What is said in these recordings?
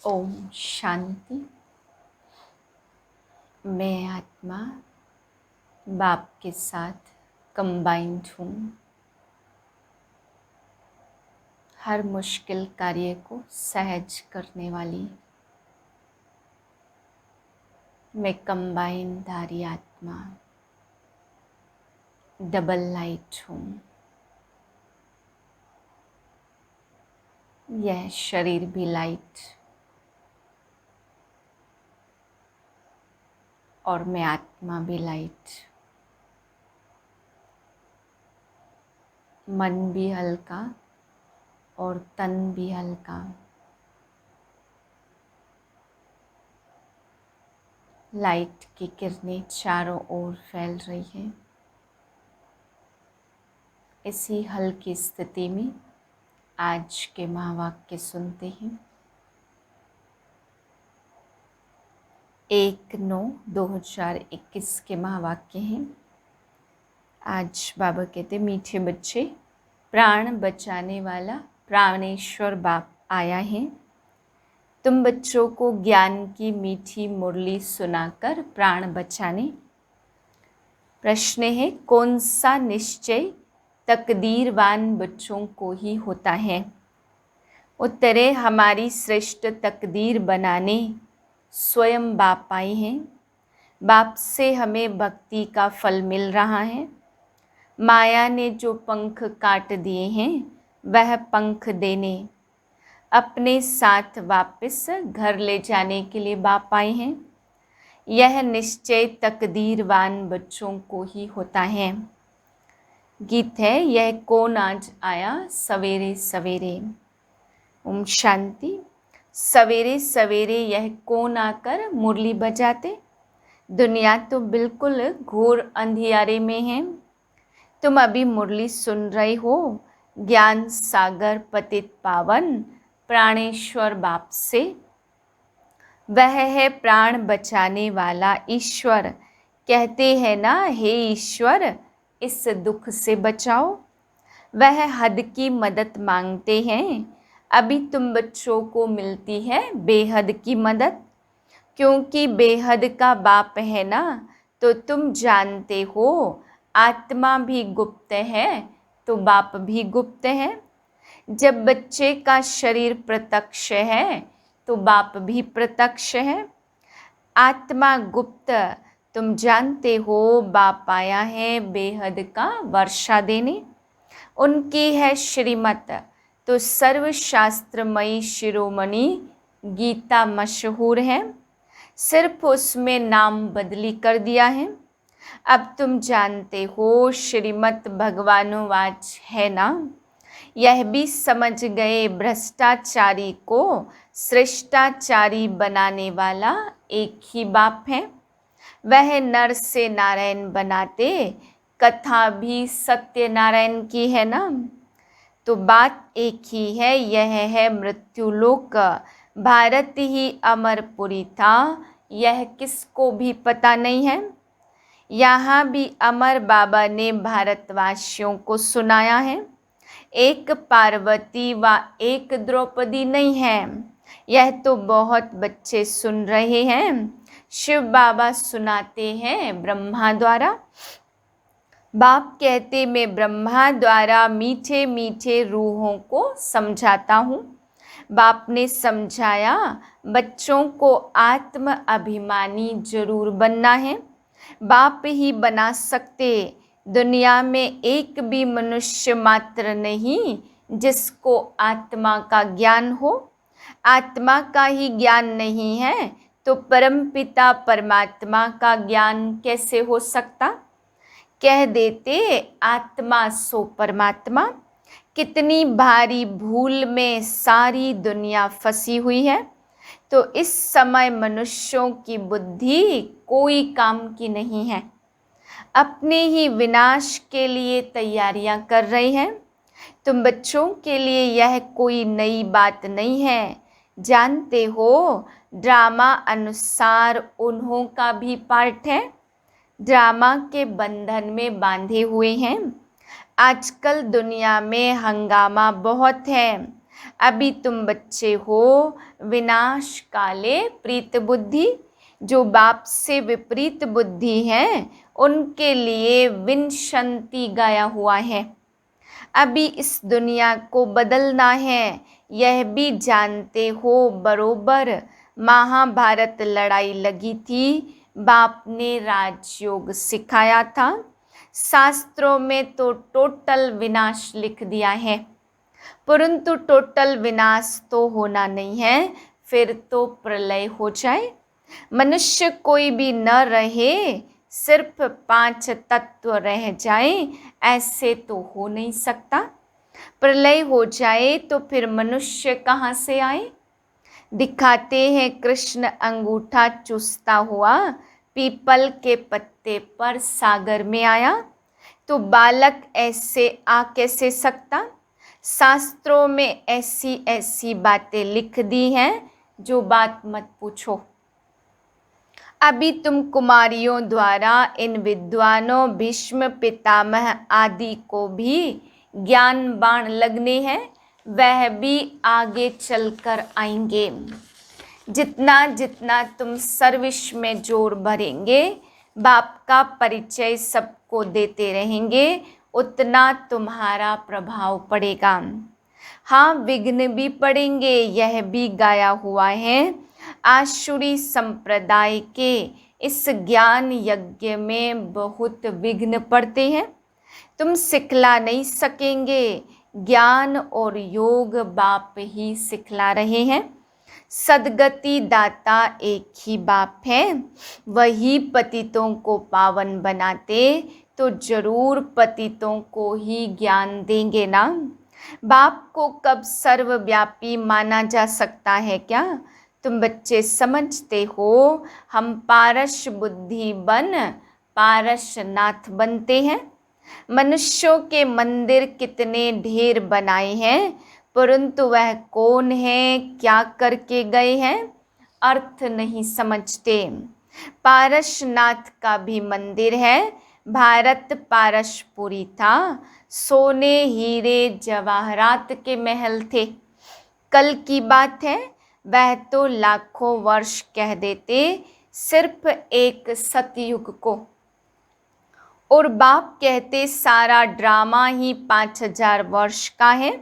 ओम शांति। मैं आत्मा बाप के साथ कंबाइंड हूँ। हर मुश्किल कार्य को सहज करने वाली मैं कंबाइंड धारी आत्मा डबल लाइट हूँ। यह शरीर भी लाइट और मैं आत्मा भी लाइट। मन भी हल्का और तन भी हल्का। लाइट की किरणें चारों ओर फैल रही हैं। इसी हल्की स्थिति में आज के महावाक्य सुनते हैं। 1/9/2021 के महावाक्य हैं। आज बाबा कहते मीठे बच्चे, प्राण बचाने वाला प्राणेश्वर बाप आया है। तुम बच्चों को ज्ञान की मीठी मुरली सुनाकर प्राण बचाने। प्रश्न है, कौन सा निश्चय तकदीरवान बच्चों को ही होता है? उत्तर है, हमारी श्रेष्ठ तकदीर बनाने स्वयं बाप आए हैं। बाप से हमें भक्ति का फल मिल रहा है। माया ने जो पंख काट दिए हैं वह पंख देने अपने साथ वापस घर ले जाने के लिए बाप आए हैं। यह निश्चय तकदीरवान बच्चों को ही होता है। गीत है, यह कौन आज आया सवेरे सवेरे। ओम शांति। सवेरे सवेरे यह कौन आकर मुरली बजाते? दुनिया तो बिल्कुल घोर अंधियारे में है। तुम अभी मुरली सुन रहे हो ज्ञान सागर पतित पावन प्राणेश्वर बाप से। वह है प्राण बचाने वाला ईश्वर। कहते हैं ना, हे ईश्वर इस दुख से बचाओ। वह हद की मदद मांगते हैं। अभी तुम बच्चों को मिलती है बेहद की मदद, क्योंकि बेहद का बाप है ना। तो तुम जानते हो आत्मा भी गुप्त है तो बाप भी गुप्त है। जब बच्चे का शरीर प्रत्यक्ष है तो बाप भी प्रत्यक्ष है। आत्मा गुप्त, तुम जानते हो बाप आया है बेहद का वर्षा देने। उनकी है श्रीमत तो सर्वशास्त्रमयी शिरोमणि गीता मशहूर है। सिर्फ उसमें नाम बदली कर दिया है। अब तुम जानते हो श्रीमत भगवानुवाच है ना। यह भी समझ गए भ्रष्टाचारी को श्रेष्ठाचारी बनाने वाला एक ही बाप है। वह नर से नारायण बनाते, कथा भी सत्यनारायण की है ना। तो बात एक ही है, यह है मृत्युलोक। भारत ही अमरपुरी था, यह किसको भी पता नहीं है। यहाँ भी अमर बाबा ने भारतवासियों को सुनाया है। एक पार्वती व एक द्रौपदी नहीं है। यह तो बहुत बच्चे सुन रहे हैं। शिव बाबा सुनाते हैं ब्रह्मा द्वारा। बाप कहते, मैं ब्रह्मा द्वारा मीठे मीठे रूहों को समझाता हूँ। बाप ने समझाया बच्चों को आत्म अभिमानी जरूर बनना है। बाप ही बना सकते। दुनिया में एक भी मनुष्य मात्र नहीं जिसको आत्मा का ज्ञान हो। आत्मा का ही ज्ञान नहीं है तो परमपिता परमात्मा का ज्ञान कैसे हो सकता? कह देते आत्मा सो परमात्मा। कितनी भारी भूल में सारी दुनिया फंसी हुई है। तो इस समय मनुष्यों की बुद्धि कोई काम की नहीं है। अपने ही विनाश के लिए तैयारियां कर रही हैं। तुम बच्चों के लिए यह कोई नई बात नहीं है। जानते हो ड्रामा अनुसार उन्हों का भी पार्ट है। ड्रामा के बंधन में बांधे हुए हैं। आजकल दुनिया में हंगामा बहुत है। अभी तुम बच्चे हो विनाश काले प्रीत बुद्धि। जो बाप से विपरीत बुद्धि है उनके लिए विनशंति गाया हुआ है। अभी इस दुनिया को बदलना है, यह भी जानते हो बरोबर। महाभारत लड़ाई लगी थी, बाप ने राजयोग सिखाया था। शास्त्रों में तो टोटल विनाश लिख दिया है, परंतु टोटल विनाश तो होना नहीं है, फिर तो प्रलय हो जाए, मनुष्य कोई भी न रहे, सिर्फ 5 तत्व रह जाए, ऐसे तो हो नहीं सकता। प्रलय हो जाए तो फिर मनुष्य कहाँ से आए। दिखाते हैं कृष्ण अंगूठा चूसता हुआ पीपल के पत्ते पर सागर में आया, तो बालक ऐसे आ कैसे सकता। शास्त्रों में ऐसी ऐसी बातें लिख दी हैं, जो बात मत पूछो। अभी तुम कुमारियों द्वारा इन विद्वानों भीष्म पितामह आदि को भी ज्ञान बाण लगने हैं, वह भी आगे चलकर आएंगे। जितना जितना तुम सर्विस में जोर भरेंगे, बाप का परिचय सबको देते रहेंगे, उतना तुम्हारा प्रभाव पड़ेगा। हाँ, विघ्न भी पड़ेंगे, यह भी गाया हुआ है। आसुरी संप्रदाय के इस ज्ञान यज्ञ में बहुत विघ्न पड़ते हैं, तुम सिखला नहीं सकेंगे। ज्ञान और योग बाप ही सिखला रहे हैं। सदगति दाता एक ही बाप है, वही पतितों को पावन बनाते, तो जरूर पतितों को ही ज्ञान देंगे ना। बाप को कब सर्वव्यापी माना जा सकता है क्या। तुम बच्चे समझते हो, हम पारस बुद्धि बन पारसनाथ बनते हैं। मनुष्यों के मंदिर कितने ढेर बनाए हैं, परंतु वह कौन है, क्या करके गए हैं, अर्थ नहीं समझते। पारसनाथ का भी मंदिर है। भारत पारसपुरी था, सोने हीरे जवाहरात के महल थे। कल की बात है, वह तो लाखों वर्ष कह देते, सिर्फ एक सतयुग को। और बाप कहते सारा ड्रामा ही 5000 वर्ष का है।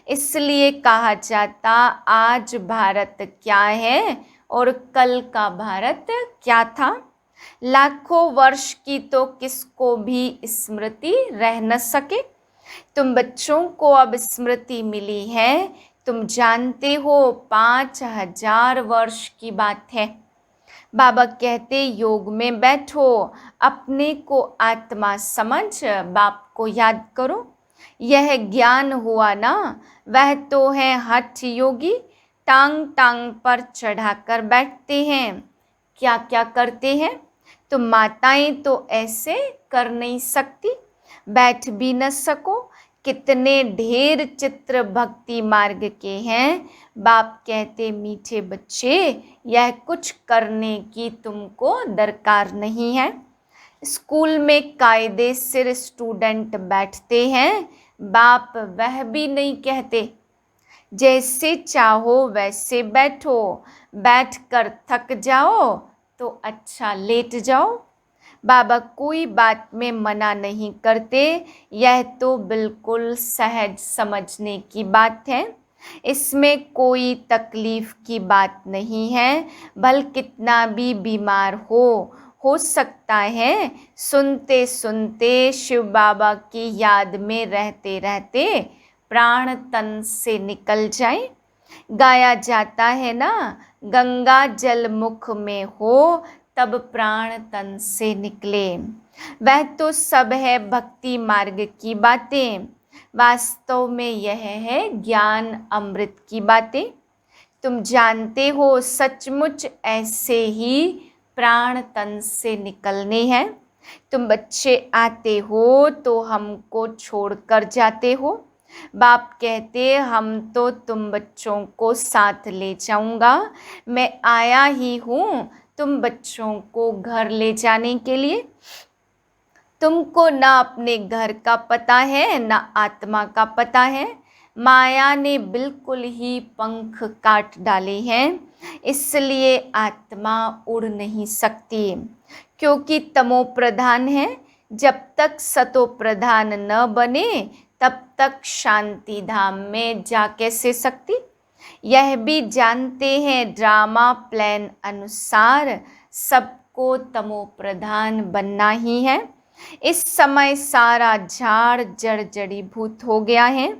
इसलिए कहा जाता आज भारत क्या है और कल का भारत क्या था। लाखों वर्ष की तो किसको भी स्मृति रह न सके। तुम बच्चों को अब स्मृति मिली है, तुम जानते हो 5000 वर्ष की बात है। बाबा कहते योग में बैठो, अपने को आत्मा समझ बाप को याद करो। यह ज्ञान हुआ ना, वह तो है हठ योगी, टांग टांग पर चढ़ाकर बैठते हैं। क्या क्या करते हैं, तो माताएं तो ऐसे कर नहीं सकती, बैठ भी न सको। कितने ढेर चित्र भक्ति मार्ग के हैं। बाप कहते मीठे बच्चे, यह कुछ करने की तुमको दरकार नहीं है। स्कूल में कायदे सिर स्टूडेंट बैठते हैं, बाप वह भी नहीं कहते। जैसे चाहो वैसे बैठो, बैठकर थक जाओ तो अच्छा लेट जाओ। बाबा कोई बात में मना नहीं करते, यह तो बिल्कुल सहज समझने की बात है। इसमें कोई तकलीफ की बात नहीं है। भल कितना भी बीमार हो सकता है सुनते सुनते शिव बाबा की याद में रहते रहते प्राण तन से निकल जाए। गाया जाता है ना, गंगा जल मुख में हो तब प्राण तन से निकले। वह तो सब है भक्ति मार्ग की बातें, वास्तव में यह है ज्ञान अमृत की बातें। तुम जानते हो सचमुच ऐसे ही प्राण तन से निकलने हैं। तुम बच्चे आते हो तो हमको छोड़कर जाते हो। बाप कहते हम तो तुम बच्चों को साथ ले जाऊंगा, मैं आया ही हूँ तुम बच्चों को घर ले जाने के लिए। तुमको ना अपने घर का पता है, ना आत्मा का पता है। माया ने बिल्कुल ही पंख काट डाले हैं, इसलिए आत्मा उड़ नहीं सकती, क्योंकि तमो प्रधान है। जब तक सतो प्रधान न बने तब तक शांति धाम में जा कैसे सकती। यह भी जानते हैं ड्रामा प्लान अनुसार सबको तमो प्रधान बनना ही है। इस समय सारा झाड़ जड़ जड़ीभूत हो गया है,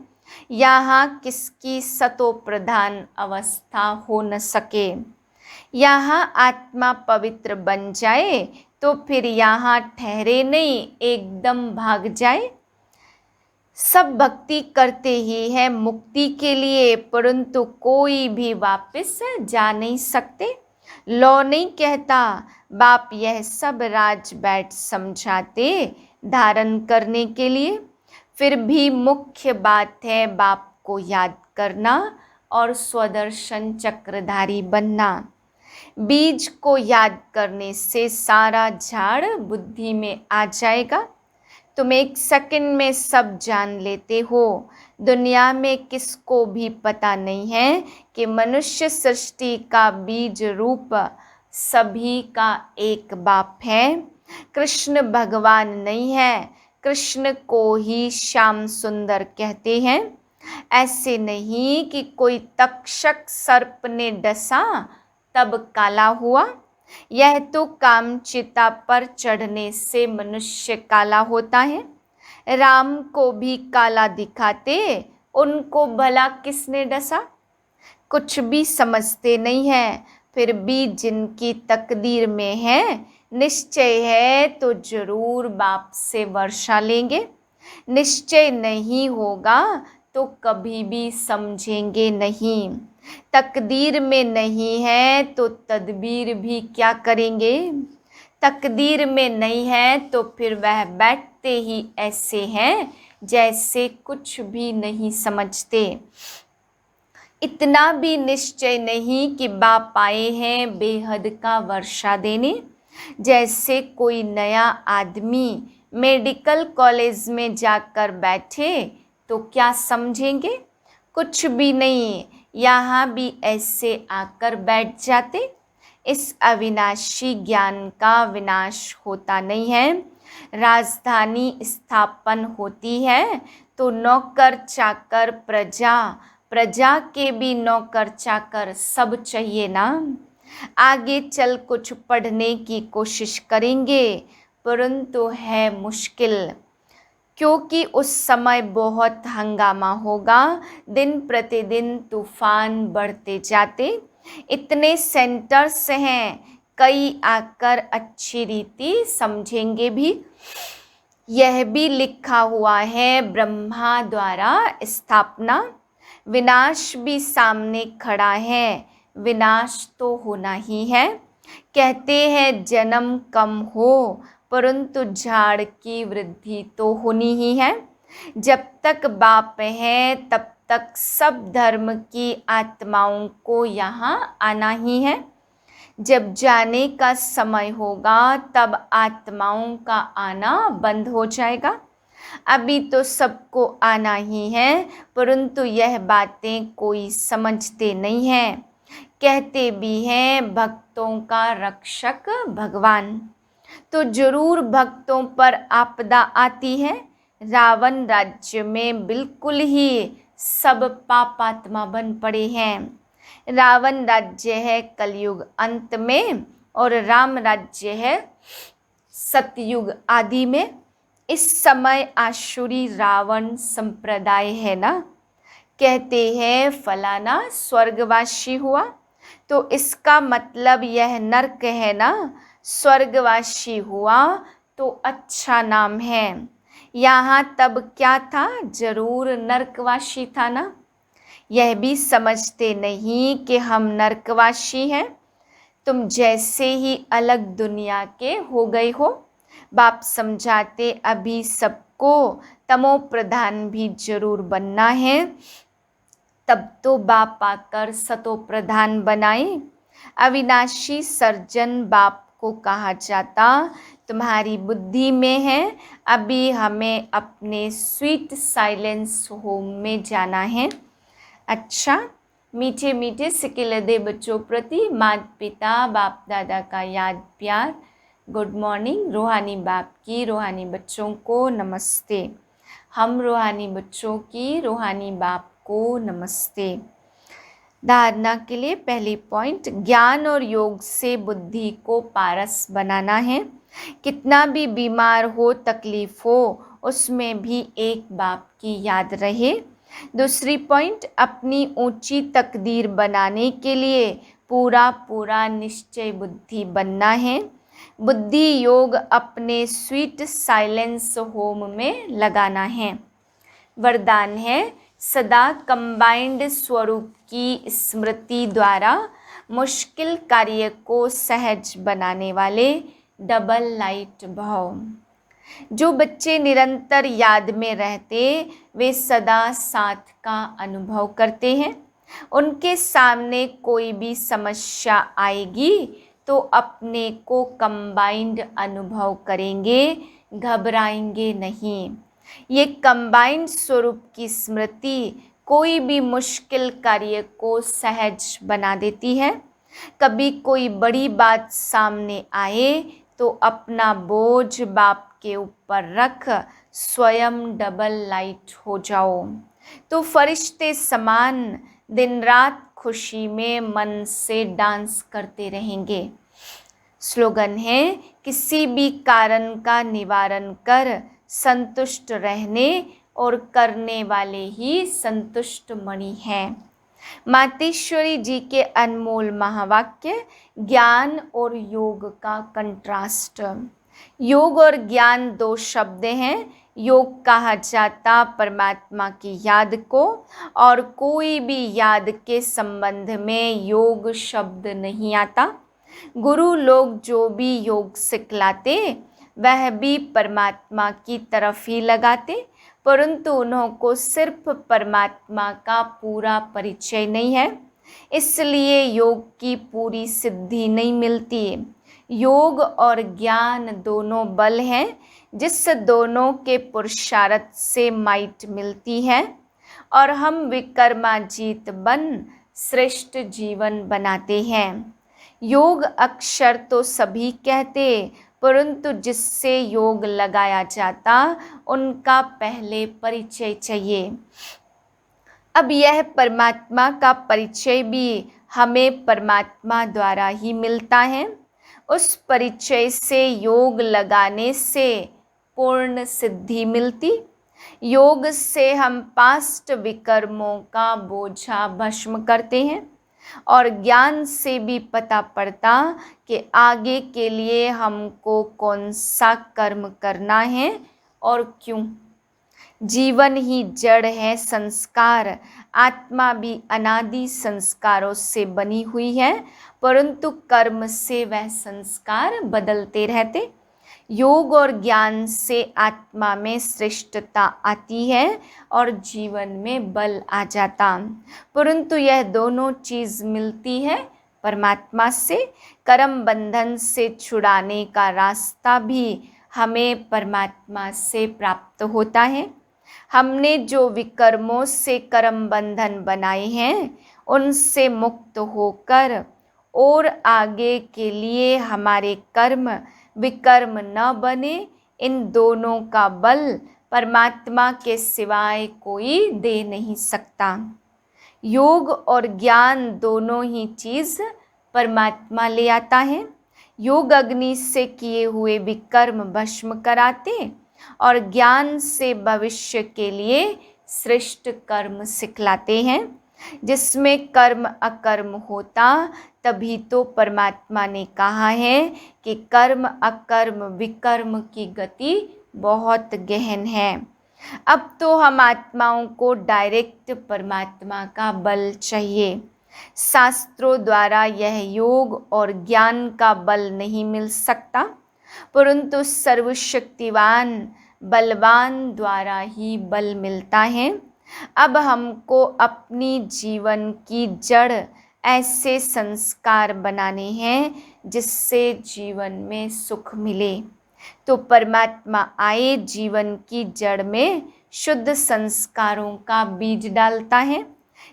यहाँ किसकी सतो प्रधान अवस्था हो न सके। यहाँ आत्मा पवित्र बन जाए तो फिर यहाँ ठहरे नहीं, एकदम भाग जाए। सब भक्ति करते ही है मुक्ति के लिए, परंतु कोई भी वापस जा नहीं सकते। लौ नहीं कहता, बाप यह सब राज बैठ समझाते धारण करने के लिए। फिर भी मुख्य बात है बाप को याद करना और स्वदर्शन चक्रधारी बनना। बीज को याद करने से सारा झाड़ बुद्धि में आ जाएगा। तुम एक सेकंड में सब जान लेते हो। दुनिया में किसको भी पता नहीं है कि मनुष्य सृष्टि का बीज रूप सभी का एक बाप है। कृष्ण भगवान नहीं है, कृष्ण को ही श्याम सुंदर कहते हैं। ऐसे नहीं कि कोई तक्षक सर्प ने डसा तब काला हुआ। यह तो कामचिता पर चढ़ने से मनुष्य काला होता है। राम को भी काला दिखाते, उनको भला किसने डसा। कुछ भी समझते नहीं है, फिर भी जिनकी तकदीर में है निश्चय है तो जरूर बाप से वर्षा लेंगे। निश्चय नहीं होगा तो कभी भी समझेंगे नहीं। तकदीर में नहीं है तो तदबीर भी क्या करेंगे। तकदीर में नहीं है तो फिर वह बैठते ही ऐसे हैं जैसे कुछ भी नहीं समझते। इतना भी निश्चय नहीं कि बाप आए हैं बेहद का वर्षा देने। जैसे कोई नया आदमी मेडिकल कॉलेज में जाकर बैठे तो क्या समझेंगे, कुछ भी नहीं। यहाँ भी ऐसे आकर बैठ जाते। इस अविनाशी ज्ञान का विनाश होता नहीं है। राजधानी स्थापन होती है तो नौकर चाकर प्रजा, प्रजा के भी नौकर चाकर सब चाहिए ना। आगे चल कुछ पढ़ने की कोशिश करेंगे, परंतु है मुश्किल, क्योंकि उस समय बहुत हंगामा होगा। दिन प्रतिदिन तूफान बढ़ते जाते। इतने सेंटर्स हैं, कई आकर अच्छी रीति समझेंगे भी। यह भी लिखा हुआ है ब्रह्मा द्वारा स्थापना। विनाश भी सामने खड़ा है, विनाश तो होना ही है। कहते हैं जन्म कम हो परंतु झाड़ की वृद्धि तो होनी ही है। जब तक बाप है तब तक सब धर्म की आत्माओं को यहाँ आना ही है। जब जाने का समय होगा तब आत्माओं का आना बंद हो जाएगा। अभी तो सबको आना ही है, परंतु यह बातें कोई समझते नहीं हैं। कहते भी हैं भक्तों का रक्षक भगवान, तो जरूर भक्तों पर आपदा आती है। रावण राज्य में बिल्कुल ही सब पापात्मा बन पड़े हैं। रावण राज्य है कलयुग अंत में और राम राज्य है सतयुग आदि में। इस समय आसुरी रावण संप्रदाय है ना। कहते हैं फलाना स्वर्गवासी हुआ, तो इसका मतलब यह नरक है ना। स्वर्गवासी हुआ तो अच्छा नाम है। यहाँ तब क्या था, जरूर नरकवासी था ना। यह भी समझते नहीं कि हम नरकवासी हैं। तुम जैसे ही अलग दुनिया के हो गए हो। बाप समझाते अभी सबको तमो प्रधान भी जरूर बनना है, तब तो बाप आकर सतो प्रधान बनाए। अविनाशी सर्जन बाप को कहा जाता, तुम्हारी बुद्धि में है। अभी हमें अपने स्वीट साइलेंस होम में जाना है। अच्छा, मीठे मीठे सिकिलदे बच्चों प्रति माता पिता बाप दादा का याद प्यार। Good morning. रूहानी बाप की रूहानी बच्चों को नमस्ते। हम रूहानी बच्चों की रूहानी बाप को नमस्ते। धारणा के लिए पहली पॉइंट, ज्ञान और योग से बुद्धि को पारस बनाना है। कितना भी बीमार हो, तकलीफ हो, उसमें भी एक बाप की याद रहे। दूसरी पॉइंट, अपनी ऊंची तकदीर बनाने के लिए पूरा पूरा निश्चय बुद्धि बनना है। बुद्धि योग अपने स्वीट साइलेंस होम में लगाना है। वरदान है, सदा कंबाइंड स्वरूप की स्मृति द्वारा मुश्किल कार्य को सहज बनाने वाले डबल लाइट भाव। जो बच्चे निरंतर याद में रहते, वे सदा साथ का अनुभव करते हैं। उनके सामने कोई भी समस्या आएगी तो अपने को कंबाइंड अनुभव करेंगे, घबराएंगे नहीं। ये कंबाइंड स्वरूप की स्मृति कोई भी मुश्किल कार्य को सहज बना देती है। कभी कोई बड़ी बात सामने आए तो अपना बोझ बाप के ऊपर रख स्वयं डबल लाइट हो जाओ, तो फरिश्ते समान दिन रात खुशी में मन से डांस करते रहेंगे। स्लोगन है, किसी भी कारण का निवारण कर संतुष्ट रहने और करने वाले ही संतुष्ट मणि हैं। मातेश्वरी जी के अनमोल महावाक्य, ज्ञान और योग का कंट्रास्ट। योग और ज्ञान दो शब्द हैं। योग कहा जाता परमात्मा की याद को, और कोई भी याद के संबंध में योग शब्द नहीं आता। गुरु लोग जो भी योग सिखलाते वह भी परमात्मा की तरफ ही लगाते, परंतु उन्हों को सिर्फ परमात्मा का पूरा परिचय नहीं है, इसलिए योग की पूरी सिद्धि नहीं मिलती। योग और ज्ञान दोनों बल हैं, जिस दोनों के पुरुषार्थ से माइट मिलती है और हम विकर्माजीत बन श्रेष्ठ जीवन बनाते हैं। योग अक्षर तो सभी कहते, परंतु जिससे योग लगाया जाता उनका पहले परिचय चाहिए। अब यह परमात्मा का परिचय भी हमें परमात्मा द्वारा ही मिलता है। उस परिचय से योग लगाने से पूर्ण सिद्धि मिलती। योग से हम पास्ट विकर्मों का बोझा भस्म करते हैं, और ज्ञान से भी पता पड़ता कि आगे के लिए हमको कौन सा कर्म करना है और क्यों। जीवन ही जड़ है संस्कार, आत्मा भी अनादि संस्कारों से बनी हुई है, परंतु कर्म से वह संस्कार बदलते रहते। योग और ज्ञान से आत्मा में श्रेष्ठता आती है और जीवन में बल आ जाता, परंतु यह दोनों चीज़ मिलती है परमात्मा से। कर्म बंधन से छुड़ाने का रास्ता भी हमें परमात्मा से प्राप्त होता है। हमने जो विकर्मों से कर्म बंधन बनाए हैं, उनसे मुक्त होकर और आगे के लिए हमारे कर्म विकर्म न बने, इन दोनों का बल परमात्मा के सिवाय कोई दे नहीं सकता। योग और ज्ञान दोनों ही चीज़ परमात्मा ले आता है। योग अग्नि से किए हुए विकर्म भस्म कराते और ज्ञान से भविष्य के लिए श्रेष्ठ कर्म सिखलाते हैं। जिसमें कर्म अकर्म होता, तभी तो परमात्मा ने कहा है कि कर्म अकर्म विकर्म की गति बहुत गहन है। अब तो हम आत्माओं को डायरेक्ट परमात्मा का बल चाहिए। शास्त्रों द्वारा यह योग और ज्ञान का बल नहीं मिल सकता, परंतु सर्वशक्तिवान बलवान द्वारा ही बल मिलता है। अब हमको अपनी जीवन की जड़ ऐसे संस्कार बनाने हैं जिससे जीवन में सुख मिले। तो परमात्मा आए जीवन की जड़ में शुद्ध संस्कारों का बीज डालता है,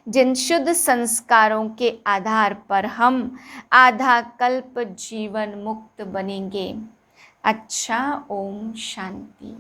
जिन शुद्ध संस्कारों के आधार पर हम आधा कल्प जीवन मुक्त बनेंगे। अच्छा, ओम शांति।